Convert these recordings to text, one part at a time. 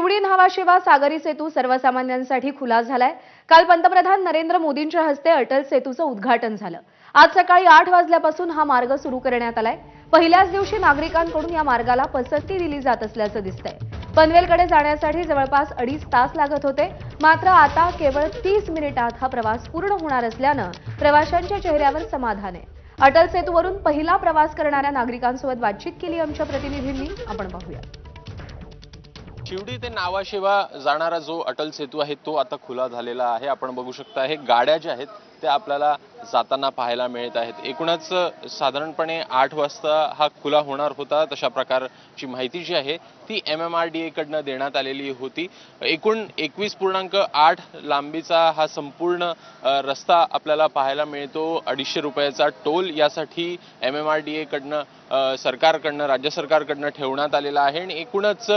शिवडी न्हावाशिवा सागरी सेतू सर्वसामान्यांसाठी खुला झालाय। काल पंतप्रधान नरेंद्र मोदींच्या हस्ते अटल सेतूचं उद्घाटन झालं। आज सकाळी 8 वाजल्यापासून हा मार्ग सुरू करण्यात आलाय। पहिल्याच दिवशी नागरिकांकडून या मार्गाला पसंती दिली जात असल्याचं दिसतंय। पनवेलकडे जाण्यासाठी जवळपास 2.5 तास लागत होते, मात्र आता केवळ 30 मिनिटात हा प्रवास पूर्ण होणार असल्यानं प्रवाशांच्या चेहऱ्यावर समाधान आहे। अटल सेतूवरून पहिला प्रवास करणाऱ्या नागरिकांसोबत बातचीत केली आमच्या प्रतिनिधींनी, आपण पाहूया। शिवडी ते न्हावाशिवा जाणारा जो अटल सेतू आहे तो आता खुला झालेला आहे। आपण बघू शकता हे गाड्या ज्या आहेत त्या आपल्याला जाताना पाहायला मिळत आहेत। एकूणच साधारणपणे 8 वाजता हा खुला होणार होता, तशा प्रकारची माहिती जी आहे ती MMRDA कडनं देण्यात आलेली होती। एकूण 21.8 लांबीचा हा संपूर्ण रस्ता आपल्याला पाहायला मिळतो। 250 रुपयाचा टोल यासाठी MMRDA कडनं सरकारकडनं राज्य सरकारकडनं ठेवण्यात आलेला आहे। आणि एकूणच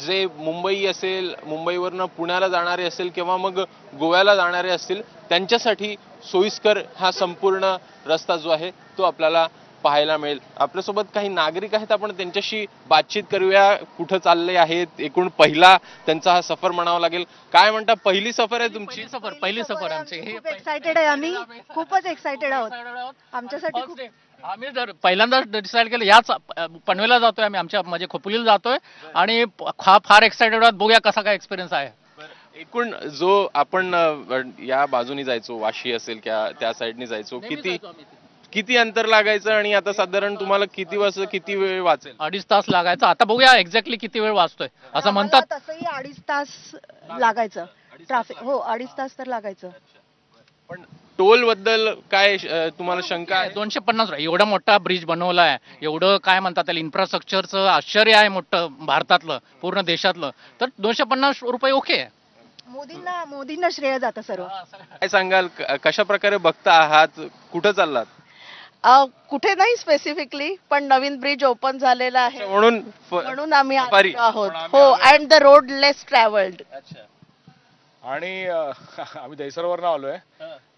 जे मुंबई असेल, मुंबईवरनं पुण्याला जाणारे असेल किंवा मग गोव्याला जाणारे असतील त्यांच्यासाठी सोयीस्कर हा संपूर्ण रस्ता जो आहे तो आपल्याला पाहायला मिळेल। आपल्यासोबत काही नागरिक आहेत, आपण त्यांच्याशी बातचीत करूया। कुठं चालले आहेत, एकूण पहिला त्यांचा हा सफर म्हणावा लागेल। काय म्हणता, पहिली सफर आहे तुमची? पहिली सफर आमची। खूप एक्साइटेड आहे, आम्ही खूपच एक्साइटेड आहोत। आमच्यासाठी खूप आम्ही जर पहिल्यांदा डिसाईड केलं याच पनवेलला जातोय आम्ही, आमच्या म्हणजे खोपोलीला जातोय आणि फार एक्साइटेड आहोत। बघूया कसा काय एक्सपिरियन्स आहे। एकूण जो आपण या बाजूनी जायचो, वाशी असेल त्या साईडनी जायचो, किती अंतर लागायचं आणि आता साधारण तुम्हाला किती वेळ वाचेल? 2.5 तास लागायचा। आता बघूया एक्झॅक्टली किती वेळ वाचतोय असं म्हणतात। तसंही 2.5 तास लागायचं ट्रॅफिक। हो, 2.5 तास तर लागायचं। पण टोल बद्दल काय तुम्हाला शंका आहे? 250 एवढा मोठा ब्रिज बनवलाय, एवढं काय म्हणतात त्याला इन्फ्रास्ट्रक्चरचं आश्चर्य आहे मोठं भारतातलं, पूर्ण देशातलं, तर 250 रुपये ओके आहे। मोदींना श्रेय जातं सर्व। काय सांगाल, कशा प्रकारे बघता आहात, कुठं चाललात? कुठे नाही स्पेसिफिकली, पण नवीन ब्रिज ओपन झालेला आहे म्हणून आम्ही आहोत। हो, and the road less travelled. आणि आम्ही दहिसरवरनं आलोय,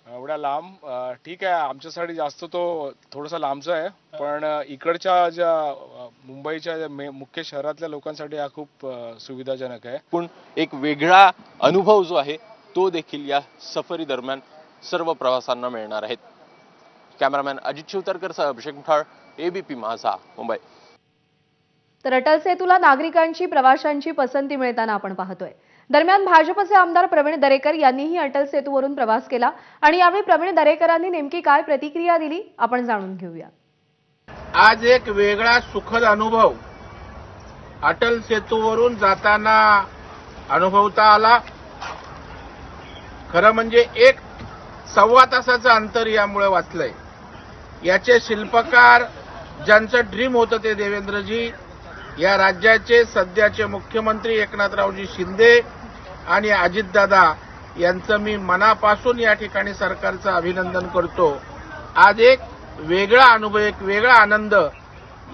एवढ्या लांब। ठीक आहे, आमच्यासाठी जास्त तो थोडासा लांबचा आहे, पण इकडच्या ज्या मुंबईच्या मुख्य शहरातल्या लोकांसाठी हा खूप सुविधाजनक आहे। पण एक वेगळा अनुभव जो आहे तो देखील या सफरी दरम्यान सर्व प्रवाशांना मिळणार आहेत। कॅमेरामॅन अजित शिवतरकरसह अभिषेक मुठाळ, ABP माझा, मुंबई। तर अटल सेतूला नागरिकांची, प्रवाशांची पसंती मिळताना आपण पाहतोय। दरम्यान भाजपचे आमदार प्रवीण दरेकर यांनीही अटल सेतूवरून प्रवास केला आणि यावेळी प्रवीण दरेकरांनी नेमकी काय प्रतिक्रिया दिली आपण जाणून घेऊया। आज एक वेगळा सुखद अनुभव अटल सेतूवरून जाताना अनुभवता आला। खरं म्हणजे 1.25 तासाचं अंतर यामुळे वाचलंय। याचे शिल्पकार ज्यांचं ड्रीम होतं ते देवेंद्रजी, या राज्याचे सध्याचे मुख्यमंत्री एकनाथरावजी शिंदे आणि अजितदादा यांचं मी मनापासून या ठिकाणी सरकारचं अभिनंदन करतो। आज एक वेगळा अनुभव, एक वेगळा आनंद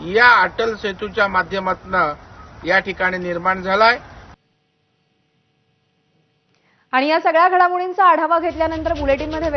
या अटल सेतूच्या माध्यमातून या ठिकाणी निर्माण झालाय। आणि या सगळ्या घडामोडींचा आढावा घेतल्यानंतर बुलेटिनमध्ये